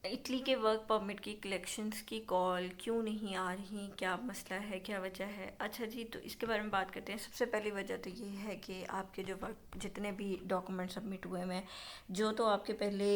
Italy के work permit की collections की कॉल क्यों नहीं आ रही, क्या मसला है, क्या वजह है? अच्छा जी, तो इसके बारे में बात करते हैं। सबसे पहली वजह तो ये है कि आपके जो वर्क जितने भी डॉक्यूमेंट सबमिट हुए हैं, जो तो आपके पहले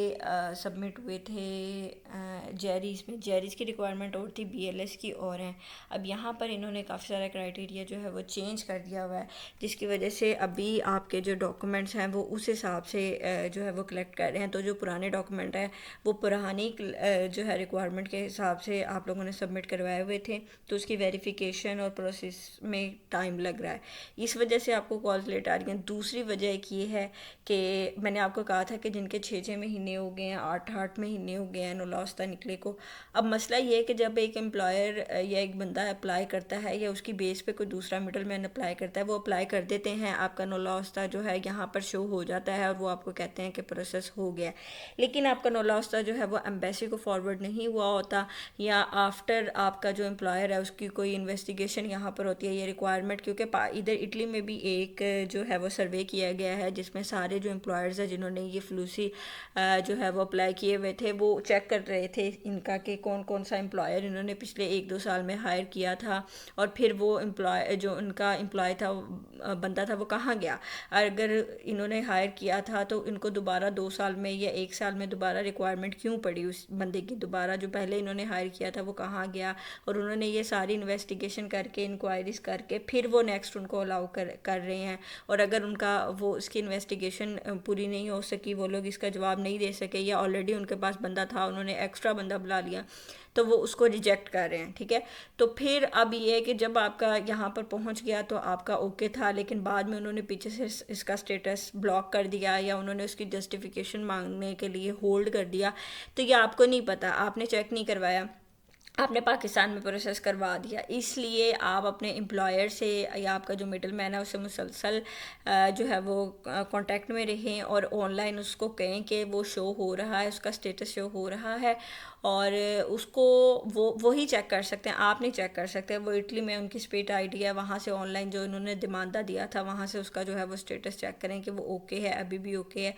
सबमिट हुए थे जेरीज में, जेरीज की रिक्वायरमेंट और थी, बीएलएस की और हैं। अब यहाँ पर इन्होंने काफ़ी सारा क्राइटेरिया जो है वो चेंज कर दिया हुआ है, जिसकी वजह से अभी आपके जो डॉक्यूमेंट्स हैं वो उस हिसाब से जो है वो कलेक्ट कर रहे हैं। तो जो पुराने डॉक्यूमेंट हैं वो पुरानी जो है रिक्वायरमेंट के हिसाब से आप लोगों ने सबमिट करवाए हुए थे, तो उसकी वेरिफिकेशन और प्रोसेस में टाइम लग रहा है। इस वजह से आपको कॉल्स लेट आ रही हैं। दूसरी वजह एक ये है कि मैंने आपको कहा था कि जिनके 6 महीने हो गए हैं, 8 महीने हो गए हैं नौलास्ता निकले को। अब मसला ये है कि जब एक एम्प्लॉयर या एक बंदा अप्लाई करता है या उसकी बेस पे कोई दूसरा मिडल मैन अप्लाई करता है, वो अप्लाई कर देते हैं, आपका नौलास्ता जो है यहाँ पर शो हो जाता है और वो आपको कहते हैं कि प्रोसेस हो गया। लेकिन आपका नौलास्ता जो है वो एम्बेसी को फॉरवर्ड नहीं हुआ होता, या आफ्टर आपका जो एम्प्लॉयर है उसकी कोई इन्वेस्टिगेशन यहाँ पर होती है, ये रिक्वायरमेंट। क्योंकि इधर इटली में भी एक जो है वो सर्वे किया गया है जिसमें सारे जो एम्प्लॉयर्स हैं जिन्होंने ये फ्लूसी जो है वो अप्लाई किए हुए थे, वो चेक कर रहे थे इनका कि कौन कौन सा एम्प्लॉयर इन्होंने पिछले 1-2 साल में हायर किया था, और फिर वो एम्प्लॉय जो उनका एम्प्लॉय था, बंदा था, वो कहाँ गया। अगर इन्होंने हायर किया था तो इनको दोबारा 2 साल में या 1 साल में दोबारा रिक्वायरमेंट क्यों पड़ी उस बंदे की, दोबारा जो पहले इन्होंने हायर किया था वो कहाँ गया। और उन्होंने ये सारी इन्वेस्टिगेशन करके, इंक्वायरीज करके फिर वो नेक्स्ट उनको अलाउ कर रहे हैं। और अगर उनका वो उसकी इन्वेस्टिगेशन पूरी नहीं हो सकी, वो लोग इसका जवाब नहीं दे सके, या ऑलरेडी उनके पास बंदा था, उन्होंने एक्स्ट्रा बंदा बुला लिया, तो वो उसको रिजेक्ट कर रहे हैं। ठीक है, तो फिर अब ये है कि जब आपका यहाँ पर पहुँच गया तो आपका ओके था, लेकिन बाद में उन्होंने पीछे से इसका स्टेटस ब्लॉक कर दिया या उन्होंने उसकी जस्टिफिकेशन मांगने के लिए होल्ड कर दिया, तो ये आपको नहीं पता, आपने चेक नहीं करवाया, आपने पाकिस्तान में प्रोसेस करवा दिया। इसलिए आप अपने एम्प्लॉयर से या आपका जो मिडल मैन है उससे मुसलसल जो है वो कांटेक्ट में रहें और ऑनलाइन उसको कहें कि वो शो हो रहा है, उसका स्टेटस शो हो रहा है, और उसको वो ही चेक कर सकते हैं, आप नहीं चेक कर सकते। वो इटली में उनकी स्पेट आईडी है, वहाँ से ऑनलाइन जो उन्होंने दिमांदा दिया था वहाँ से उसका जो है वो स्टेटस चेक करें कि वो ओके है, अभी भी ओके है।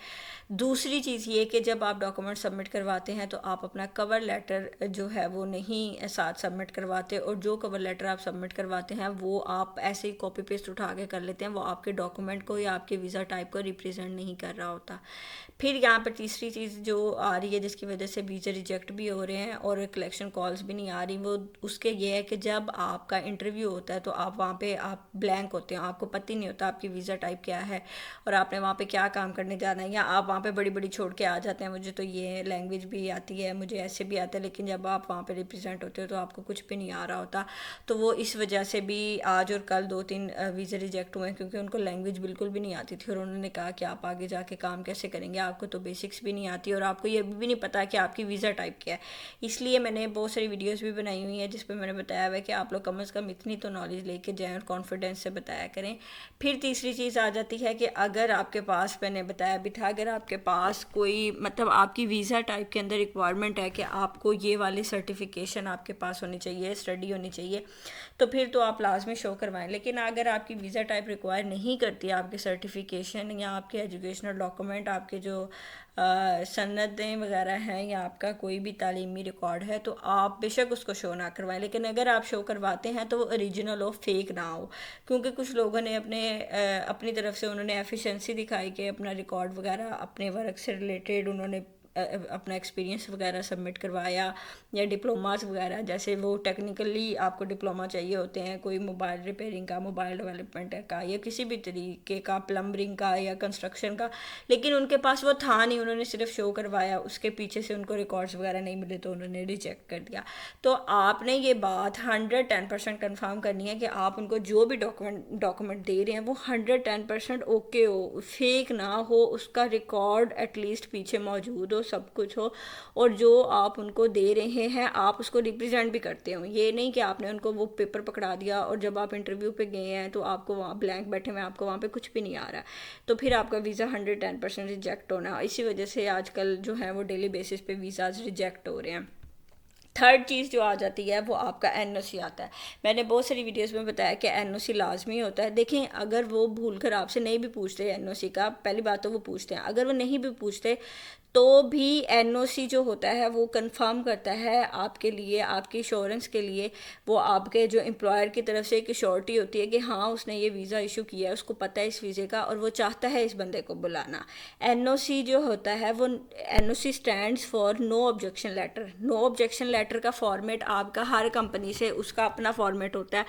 दूसरी चीज़ ये कि जब आप डॉक्यूमेंट सबमिट करवाते हैं तो आप अपना कवर लेटर जो है वो नहीं साथ सबमिट करवाते, और जो कवर लेटर आप सबमिट करवाते हैं वो आप ऐसे ही कॉपी पेस्ट उठा के कर लेते हैं, वो आपके डॉक्यूमेंट को या आपके वीज़ा टाइप को रिप्रेजेंट नहीं कर रहा होता। फिर यहाँ पर तीसरी चीज़ जो आ रही है जिसकी वजह से वीज़ा रिजेक्ट भी हो रहे हैं और कलेक्शन कॉल्स भी नहीं आ रही, वो उसके ये है कि जब आपका इंटरव्यू होता है तो आप वहाँ पे आप ब्लैंक होते हैं, आपको पता ही नहीं होता आपकी वीज़ा टाइप क्या है और आपने वहाँ पे क्या काम करने जाना है, या आप वहाँ पे बड़ी बड़ी छोड़ के आ जाते हैं, मुझे तो ये लैंग्वेज भी आती है, मुझे ऐसे भी आता है, लेकिन जब आप वहाँ पे रिप्रेजेंट होते हो तो आपको कुछ भी नहीं आ रहा होता। तो वो इस वजह से भी आज और कल 2-3 वीज़ा रिजेक्ट हुए हैं, क्योंकि उनको लैंग्वेज बिल्कुल भी नहीं आती थी और उन्होंने कहा कि आप आगे जाके काम कैसे करेंगे, आपको तो बेसिक्स भी नहीं आती और आपको ये भी नहीं पता कि आपकी वीज़ा टाइप क्या है। इसलिए मैंने बहुत सारी वीडियोस भी बनाई हुई हैं जिस पे मैंने बताया हुआ है कि आप लोग कम से कम इतनी तो नॉलेज लेके जाएं और कॉन्फिडेंस से बताया करें। फिर तीसरी चीज़ आ जाती है कि अगर आपके पास, मैंने बताया भी था, अगर आपके पास कोई मतलब आपकी वीज़ा टाइप के अंदर रिक्वायरमेंट है कि आपको ये वाली सर्टिफिकेशन आपके पास होनी चाहिए, स्टडी होनी चाहिए, तो फिर तो आप लाजमी शो करवाएं। लेकिन अगर आपकी वीज़ा टाइप रिक्वायर नहीं करती आपके सर्टिफिकेशन या आपके एजुकेशनल डॉक्यूमेंट, आपके जो सनदें वगैरह हैं या आपका कोई भी तालीमी रिकॉर्ड है, तो आप बेशक उसको शो ना करवाएं। लेकिन अगर आप शो करवाते हैं तो वो ओरिजिनल हो, फेक ना हो, क्योंकि कुछ लोगों ने अपनी तरफ से उन्होंने एफिशिएंसी दिखाई कि अपना रिकॉर्ड वगैरह अपने वर्क से रिलेटेड उन्होंने अपना एक्सपीरियंस वगैरह सबमिट करवाया, या डिप्लोमास वगैरह, जैसे वो टेक्निकली आपको डिप्लोमा चाहिए होते हैं, कोई मोबाइल रिपेयरिंग का, मोबाइल डेवलपमेंट का, या किसी भी तरीके का, प्लम्बरिंग का या कंस्ट्रक्शन का, लेकिन उनके पास वो था नहीं, उन्होंने सिर्फ शो करवाया, उसके पीछे से उनको रिकॉर्ड्स वगैरह नहीं मिले तो उन्होंने रिजेक्ट कर दिया। तो आपने ये बात 110% कन्फर्म करनी है कि आप उनको जो भी डॉक्यूमेंट दे रहे हैं वो 110% ओके हो, फेक ना हो, उसका रिकॉर्ड एटलीस्ट पीछे मौजूद हो, सब कुछ हो, और जो आप उनको दे रहे हैं आप उसको रिप्रेजेंट भी करते हो। ये नहीं कि आपने उनको वो पेपर पकड़ा दिया और जब आप इंटरव्यू पे गए हैं तो आपको वहाँ ब्लैंक बैठे हुए, आपको वहाँ पे कुछ भी नहीं आ रहा, तो फिर आपका वीज़ा 110% रिजेक्ट होना। इसी वजह से आजकल जो है वो डेली बेसिस पे वीज़ाज रिजेक्ट हो रहे हैं। थर्ड चीज़ जो आ जाती है वो आपका एनओसी आता है। मैंने बहुत सारी वीडियोस में बताया कि एनओसी लाजमी होता है। देखें, अगर वो भूल कर आपसे नहीं भी पूछते एनओसी का, पहली बात तो वो पूछते हैं, अगर वो नहीं भी पूछते तो भी एनओसी जो होता है वो कंफर्म करता है आपके लिए, आपकी इंश्योरेंस के लिए। वो आपके जो एम्प्लॉयर की तरफ से एक श्योरिटी होती है कि हाँ उसने ये वीज़ा इशू किया है, उसको पता है इस वीज़े का और वो चाहता है इस बंदे को बुलाना। एनओसी जो होता है वो NOC stands for no objection letter. No objection letter का फॉर्मेट आपका हर कंपनी से उसका अपना फॉर्मेट होता है,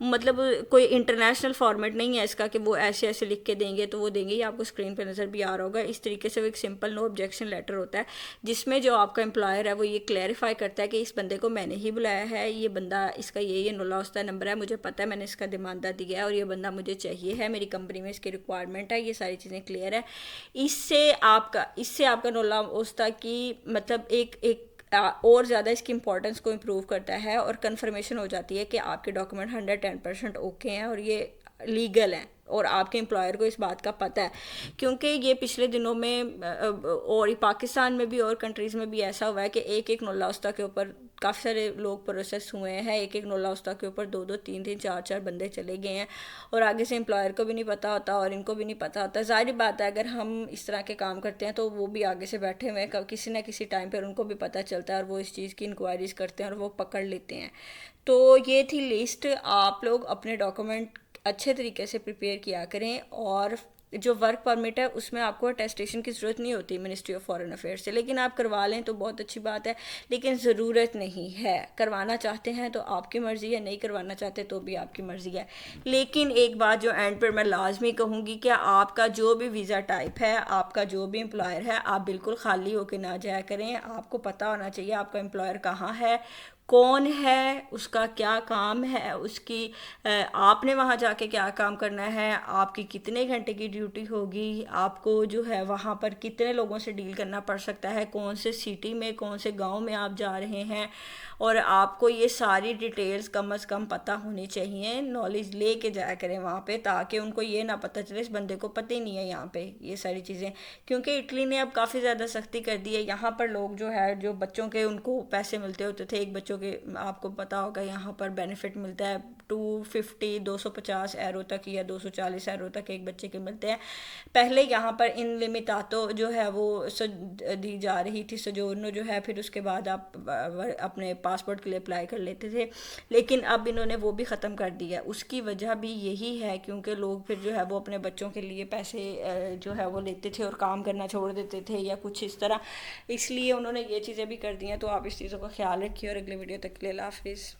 मतलब कोई इंटरनेशनल फॉर्मेट नहीं है इसका कि वो ऐसे ऐसे लिख के देंगे तो वो देंगे। ये आपको स्क्रीन पर नज़र भी आ रहा होगा। इस तरीके से वो एक सिंपल नो ऑब्जेक्शन लेटर होता है जिसमें जो आपका एम्प्लॉयर है वो ये क्लैरिफाई करता है कि इस बंदे को मैंने ही बुलाया है, ये बंदा इसका ये नुलाउस्ता नंबर है, मुझे पता है, मैंने इसका दिमांदा दिया है और ये बंदा मुझे चाहिए है, मेरी कंपनी में इसकी रिक्वायरमेंट है, ये सारी चीज़ें क्लियर है। इससे आपका नुलाउस्ता की मतलब एक और ज़्यादा इसकी इंपॉर्टेंस को इम्प्रूव करता है और कंफर्मेशन हो जाती है कि आपके डॉक्यूमेंट 110% ओके हैं और ये लीगल हैं और आपके एम्प्लॉयर को इस बात का पता है। क्योंकि ये पिछले दिनों में और पाकिस्तान में भी और कंट्रीज़ में भी ऐसा हुआ है कि एक एक नुलाउस्ता के ऊपर काफ़ी सारे लोग प्रोसेस हुए हैं। एक एक नुलाउस्ता के ऊपर 2-2 3-3 4-4 बंदे चले गए हैं और आगे से एम्प्लॉयर को भी नहीं पता होता और इनको भी नहीं पता होता। ज़ाहिर बात है अगर हम इस तरह के काम करते हैं तो वो भी आगे से बैठे हुए हैं, किसी न किसी टाइम पर उनको भी पता चलता है और वो इस चीज़ की इंक्वायरीज़ करते हैं और वो पकड़ लेते हैं। तो ये थी लिस्ट। आप लोग अपने डॉक्यूमेंट अच्छे तरीके से प्रिपेयर किया करें और जो वर्क परमिट है उसमें आपको अटेस्टेशन की ज़रूरत नहीं होती मिनिस्ट्री ऑफ फॉरेन अफेयर्स से, लेकिन आप करवा लें तो बहुत अच्छी बात है, लेकिन ज़रूरत नहीं है। करवाना चाहते हैं तो आपकी मर्ज़ी है, नहीं करवाना चाहते तो भी आपकी मर्ज़ी है। लेकिन एक बात जो एंड पर मैं लाजमी कहूँगी कि आपका जो भी वीज़ा टाइप है, आपका जो भी एम्प्लॉयर है, आप बिल्कुल खाली होकर ना जाया करें। आपको पता होना चाहिए आपका एम्प्लॉयर कहाँ है, कौन है, उसका क्या काम है, उसकी आपने वहाँ जाके क्या काम करना है, आपकी कितने घंटे की ड्यूटी होगी, आपको जो है वहाँ पर कितने लोगों से डील करना पड़ सकता है, कौन से सिटी में कौन से गांव में आप जा रहे हैं, और आपको ये सारी डिटेल्स कम से कम पता होनी चाहिए। नॉलेज ले के जाया करें वहाँ पे ताकि उनको ये ना पता चले इस बंदे को पता ही नहीं है यहाँ पे ये सारी चीज़ें। क्योंकि इटली ने अब काफ़ी ज़्यादा सख्ती कर दी है। यहाँ पर लोग जो है जो बच्चों के उनको पैसे मिलते होते थे, एक बच्चों के आपको पता होगा यहाँ पर बेनिफिट मिलता है 250 यूरो तक या 240 यूरो तक एक बच्चे के मिलते हैं। पहले यहाँ पर इन लिमिटातो जो है वो दी जा रही थी, सजोर्नो जो है, फिर उसके बाद आप अपने पासपोर्ट के लिए अप्लाई कर लेते थे, लेकिन अब इन्होंने वो भी ख़त्म कर दिया है। उसकी वजह भी यही है क्योंकि लोग फिर जो है वो अपने बच्चों के लिए पैसे जो है वो लेते थे और काम करना छोड़ देते थे या कुछ इस तरह, इसलिए उन्होंने ये चीज़ें भी कर दी हैं। तो आप इस चीज़ों का ख्याल रखिए और अगले वीडियो तक के लिए अल्लाह हाफिज़।